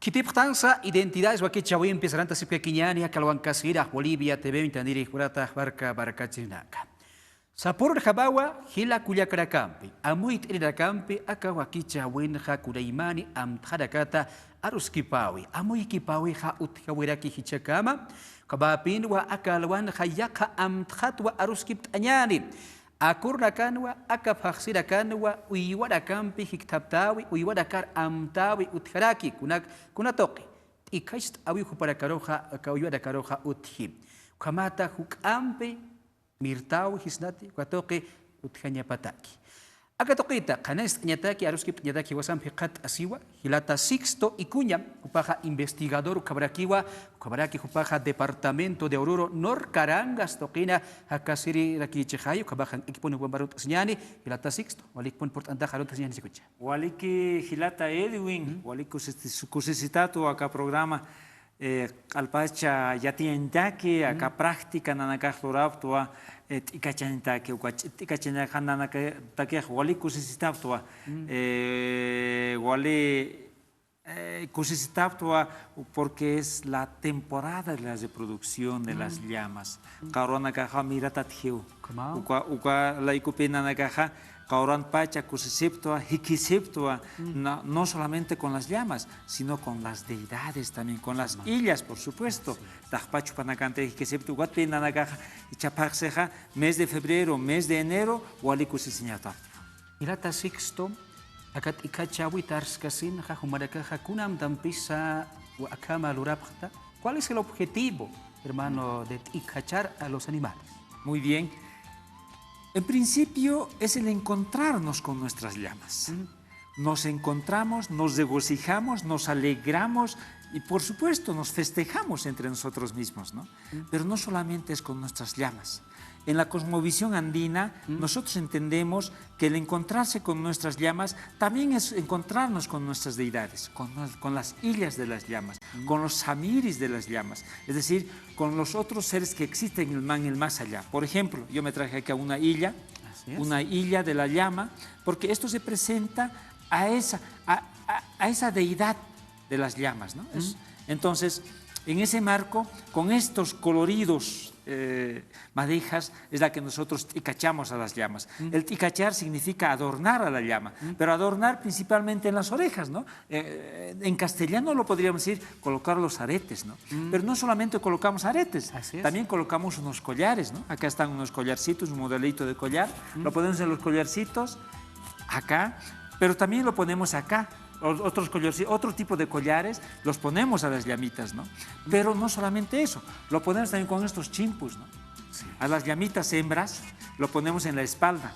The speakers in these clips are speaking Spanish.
Kitiptansa identidades wakichawi empiezarán a ser quiñani a Calhuancasira, Bolivia, TV, Intandiri, Jurata, Barca Chinaca. Sapor Jabawa, Hila Cuyacaracampi, Amuit Iracampi, Akawakicha, Winja, Kuraimani, Amtharakata, Aruskipawi, Amuikipawi, Ha Utkawiraki Hichakama, Kabapinwa, Akalwan, Hayaka, Amthatwa, Aruskip Anyani. Akurnakanwa, Akapaxirakanwa, Uiwadakampi, Hiktaptawi, Uiwadakar Amtawi, Utharaki, Kunatoki, Ikaist Awihu para Karoja, Kauyada Karoja Uthi, Kamata Hukampi, Mirtau, Hisnati, Kwatoke, Uthanyapataki. Akatokita, Kanes Nyataki, Aruskip Nyataki, Wasam Hikat Asiwa, Hilata Sixto Ikuña, Upaja investigador Kabrakiwa, Kabraki Upaja Departamento de Oruro, Nor Karangas, Tokina, Hakasiri Rakichehayo, Kabajan Ikpon Wambarut Siani, Hilata Sixto, Walikpon Portanta Jarot Siani Sikucha. Waliki Hilata Edwin, Walikus Sucusitato, acá programa. Alpacha yatientaki acá práctica nanakajloraptua ikachanitaki ikachanjananaki wali kusisitaptua wali kusisitaptua porque es la temporada de la reproducción de las llamas. Karona kaja miratathiu uka la ikupina nakaja Kauran Pacha, Kusisiptua, Hikisiptua, no solamente con las llamas, sino con las deidades también, con las illas, por supuesto. Tajpachu Panacante, Hikisiptu, Guatpina Nagaja, Ichapaxeja, mes de febrero, mes de enero, Walikusiñata. Irata Sixto, Akat Ikachawi Tarskasin, Jajumarakaja, Kunam Dampisa, Akama Lurapta. ¿Cuál es el objetivo, hermano, de ikachar a los animales? Muy bien. En principio es el encontrarnos con nuestras llamas. Nos encontramos, nos regocijamos, nos alegramos y por supuesto nos festejamos entre nosotros mismos, ¿no? Pero no solamente es con nuestras llamas. En la cosmovisión andina nosotros entendemos que el encontrarse con nuestras llamas también es encontrarnos con nuestras deidades, con las illas de las llamas, con los samiris de las llamas, es decir, con los otros seres que existen en el más allá. Por ejemplo, yo me traje acá una ilha de la llama, porque esto se presenta a esa deidad de las llamas, ¿no? Entonces, en ese marco, con estos coloridos madejas, es la que nosotros ticachamos a las llamas. El ticachar significa adornar a la llama, pero adornar principalmente en las orejas, ¿no? En castellano lo podríamos decir colocar los aretes, ¿no? Pero no solamente colocamos aretes, también colocamos unos collares, ¿no? Acá están unos collarcitos, un modelito de collar, lo ponemos en los collarcitos, acá, pero también lo ponemos acá. Otro tipo de collares los ponemos a las llamitas, ¿no? Pero no solamente eso, lo ponemos también con estos chimpus, ¿no? A las llamitas hembras lo ponemos en la espalda,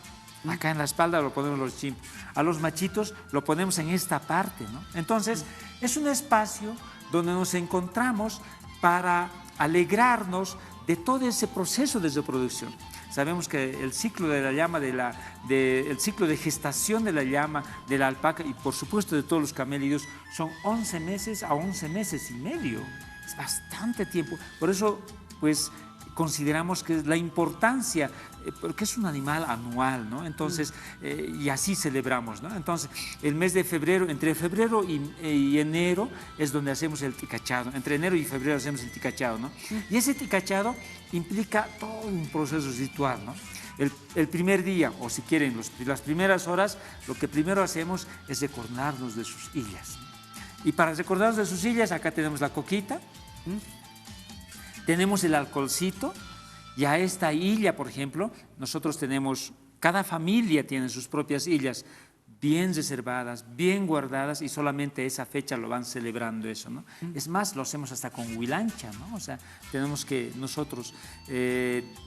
acá en la espalda lo ponemos los chimpus, a los machitos lo ponemos en esta parte, ¿no? Entonces es un espacio donde nos encontramos para alegrarnos de todo ese proceso de reproducción. Sabemos que el ciclo de la llama, el ciclo de gestación de la llama, de la alpaca y por supuesto de todos los camélidos son 11 meses a 11 meses y medio. Es bastante tiempo. Por eso, pues, consideramos que la importancia, porque es un animal anual, ¿no? Entonces, y así celebramos, ¿no? Entonces, el mes de febrero, entre febrero y enero es donde hacemos el ticachado. Entre enero y febrero hacemos el ticachado, ¿no? Y ese ticachado implica todo un proceso ritual, ¿no? El primer día, o si quieren, las primeras horas, lo que primero hacemos es recordarnos de sus illas. Y para recordarnos de sus illas, acá tenemos la coquita, tenemos el alcoholcito, y a esta illa, por ejemplo, nosotros tenemos, cada familia tiene sus propias illas, bien reservadas, bien guardadas, y solamente esa fecha lo van celebrando eso, ¿no? Es más, lo hacemos hasta con huilancha, ¿no? O sea, tenemos que nosotros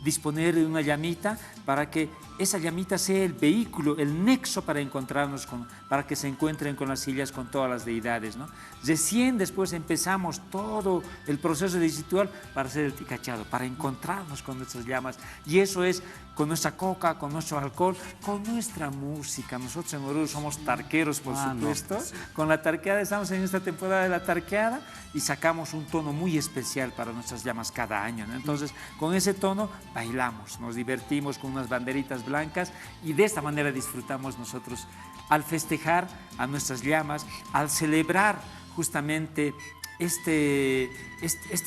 disponer de una llamita para que esa llamita sea el vehículo, el nexo para encontrarnos para que se encuentren con las illas, con todas las deidades, ¿no? Recién después empezamos todo el proceso de ritual para hacer el ticachado, para encontrarnos con nuestras llamas, y eso es con nuestra coca, con nuestro alcohol, con nuestra música. Nosotros en Oruro somos tarqueros, por supuesto. No. Con la tarqueada, estamos en esta temporada de la tarqueada y sacamos un tono muy especial para nuestras llamas cada año, ¿no? Entonces, con ese tono bailamos, nos divertimos con unas banderitas blancas y de esta manera disfrutamos nosotros al festejar a nuestras llamas, al celebrar justamente este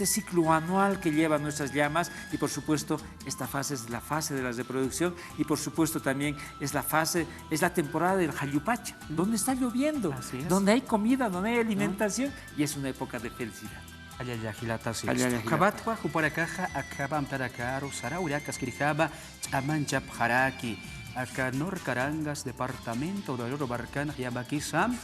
ciclo anual que llevan nuestras llamas y por supuesto esta fase es la fase de la reproducción y por supuesto también es la temporada del Jayupacha, donde está lloviendo, donde hay comida, donde hay alimentación y es una época de felicidad. Allá gilata sí. Kabatwa jupara caja acabam tarakaro sarauria kaskirjaba amanchap haraki acá Norcarangas departamento de Oro Barcana Yabakisam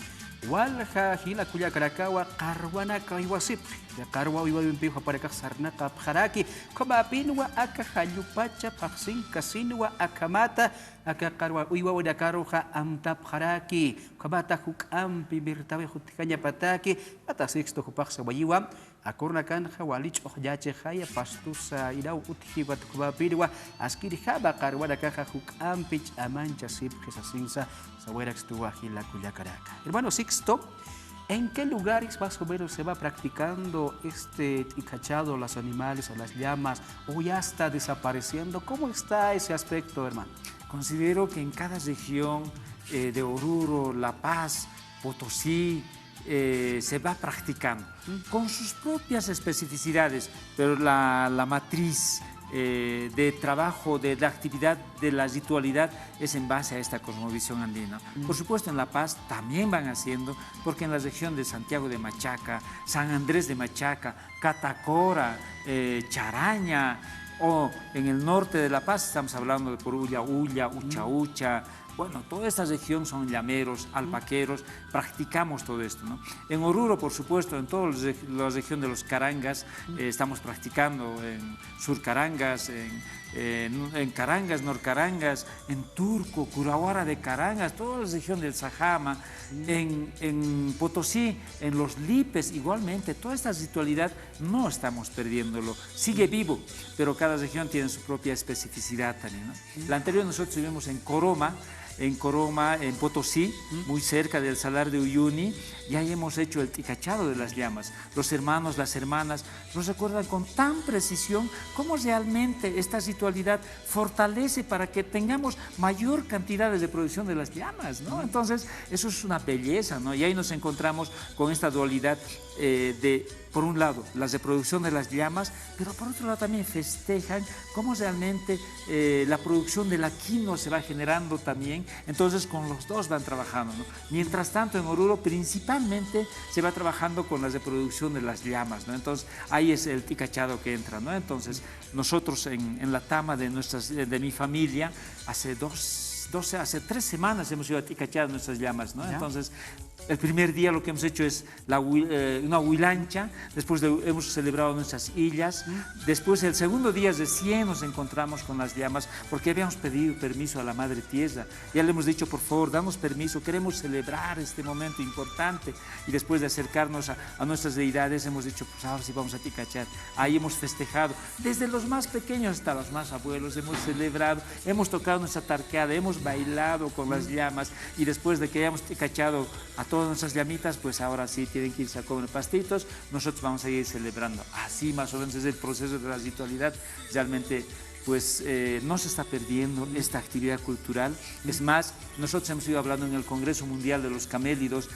Walha hila kuya karakawa karwana kaiwasip ya karwa iwa bimpi para sarna kapharaki koma pinwa aka hayupacha paksin kasinwa akamata aka karwa iwa wada karuha amtap haraki kabata hukam pibirtawe hutikanya pataki ata sixto hupaksa wayiwa akorna kan hawalich ohjache haya pastusa idau uthibat kuba pinwa askiri haba karwa dakaha hukam pich amancha sip jesasinsa sawerak tuwa hila kuya karaka. Hermano Sixto, ¿en qué lugares más o menos se va practicando este ticachado, los animales o las llamas, o ya está desapareciendo? ¿Cómo está ese aspecto, hermano? Considero que en cada región de Oruro, La Paz, Potosí, se va practicando con sus propias especificidades, pero la matriz de trabajo, de la actividad, de la ritualidad es en base a esta cosmovisión andina. Por supuesto en La Paz también van haciendo, porque en la región de Santiago de Machaca, San Andrés de Machaca, Catacora, Charaña, o en el norte de La Paz estamos hablando de Purulla, Ulla, Ucha Ucha. Bueno, toda esta región son llameros, alpaqueros, practicamos todo esto, ¿no? En Oruro, por supuesto, en toda la región de los Carangas, estamos practicando en Surcarangas, en Carangas, Norcarangas, en Turco, Curahuara de Carangas, toda la región del Sajama, en Potosí, en los Lipes, igualmente, toda esta ritualidad no estamos perdiéndolo, sigue vivo, pero cada región tiene su propia especificidad también, ¿no? La anterior nosotros vivimos en Coroma, en Potosí, muy cerca del Salar de Uyuni, y ahí hemos hecho el ticachado de las llamas. Los hermanos, las hermanas nos recuerdan con tan precisión cómo realmente esta ritualidad fortalece para que tengamos mayor cantidad de producción de las llamas, ¿no? Entonces, eso es una belleza, ¿no? Y ahí nos encontramos con esta dualidad por un lado, la reproducción de las llamas, pero por otro lado también festejan cómo realmente la producción de la quinoa se va generando también. Entonces, con los dos van trabajando, ¿no? Mientras tanto, en Oruro principalmente se va trabajando con la reproducción de las llamas, ¿no? Entonces, ahí es el ticachado que entra, ¿no? Entonces, nosotros en la tama de mi familia, hace 3 semanas hemos ido a ticachar nuestras llamas, ¿no? Entonces, el primer día lo que hemos hecho es una huilancha, después hemos celebrado nuestras illas, después el segundo día recién nos encontramos con las llamas porque habíamos pedido permiso a la Madre Tierra, ya le hemos dicho por favor, danos permiso, queremos celebrar este momento importante y después de acercarnos a nuestras deidades hemos dicho pues ahora sí vamos a ticachar, ahí hemos festejado, desde los más pequeños hasta los más abuelos, hemos celebrado, hemos tocado nuestra tarqueada, hemos bailado con las llamas y después de que hayamos ticachado a todas nuestras llamitas, pues ahora sí tienen que irse a comer pastitos, nosotros vamos a ir celebrando. Así más o menos es el proceso de la ritualidad, realmente pues no se está perdiendo esta actividad cultural. Es más, nosotros hemos ido hablando en el Congreso Mundial de los Camélidos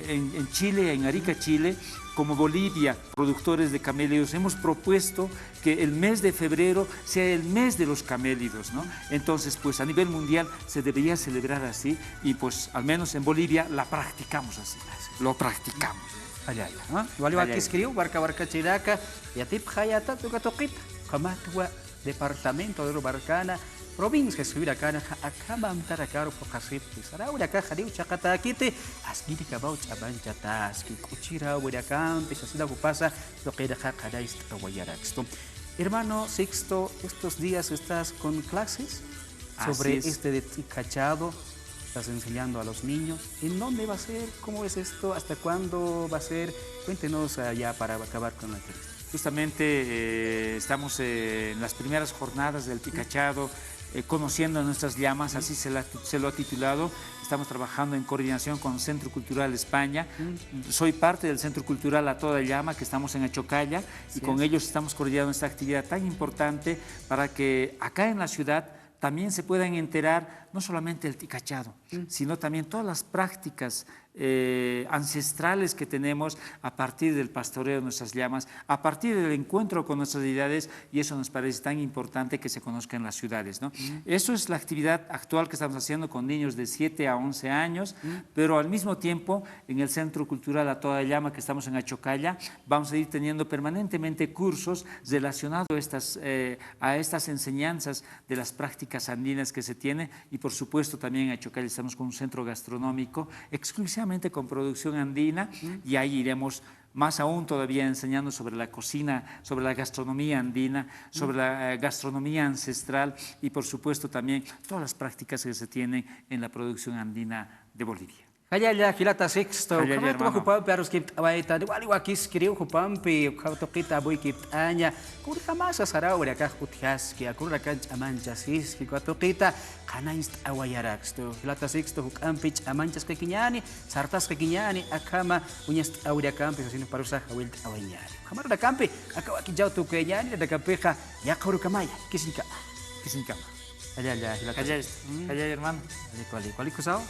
en Chile, en Arica, Chile, como Bolivia, productores de camélidos, hemos propuesto que el mes de febrero sea el mes de los camélidos, ¿no? Entonces, pues a nivel mundial se debería celebrar así y pues al menos en Bolivia la practicamos así, lo practicamos. Allá, ¿no? Igual aquí escribió, barca chiraca, y a tip hayata toca toquita, Camatua, departamento de Barcana, provincia de Subiracana, acabam tarakaro pokasip, saraura caja de chacataquite, asgiri cabau chabanchatas, que cuchira, huiracán, pesasida pasa, lo que era jacadais aguayaraxto. Hermano Sixto, estos días estás con clases sobre este de ticachado, estás enseñando a los niños. ¿En dónde va a ser? ¿Cómo es esto? ¿Hasta cuándo va a ser? Cuéntenos ya para acabar con la entrevista. Justamente estamos en las primeras jornadas del ticachado, conociendo nuestras llamas, así se lo ha titulado. Estamos trabajando en coordinación con Centro Cultural España. Soy parte del Centro Cultural A Toda Llama, que estamos en Achocalla, y con ellos estamos coordinando esta actividad tan importante para que acá en la ciudad también se puedan enterar no solamente el ticachado, sino también todas las prácticas ancestrales que tenemos a partir del pastoreo de nuestras llamas, a partir del encuentro con nuestras deidades, y eso nos parece tan importante que se conozca en las ciudades, ¿no? Eso es la actividad actual que estamos haciendo con niños de 7 a 11 años, pero al mismo tiempo en el Centro Cultural A Toda Llama que estamos en Achocalla vamos a ir teniendo permanentemente cursos relacionados a estas enseñanzas de las prácticas andinas que se tiene, y por supuesto también en Achocalla estamos con un centro gastronómico exclusivamente con producción andina, y ahí iremos más aún todavía enseñando sobre la cocina, sobre la gastronomía andina, sobre la gastronomía ancestral, y por supuesto también todas las prácticas que se tienen en la producción andina de Bolivia. Hayaya hilata sexto, Hayaya, kama hermano. hupampi arus kip awaita, wali wakis kiriu hupampi, ukautoqita boy kip anya, kuri kamasa sarawra kah utyaski, akura kanch amanchasiski, kuatoqita, kanais awayaraxto, hilata sexto hukampi amanchas kekiñani, sartas kekiñani, akama uñas awra kampi, sino parusa hawilt awayñani. Kamar da kampi, akawaki jautu keñani, da kampeja, yakuru kamaya, kisinka. Kisinka. Hayaya hilata. Hayaya, hermano. Kuali kusao?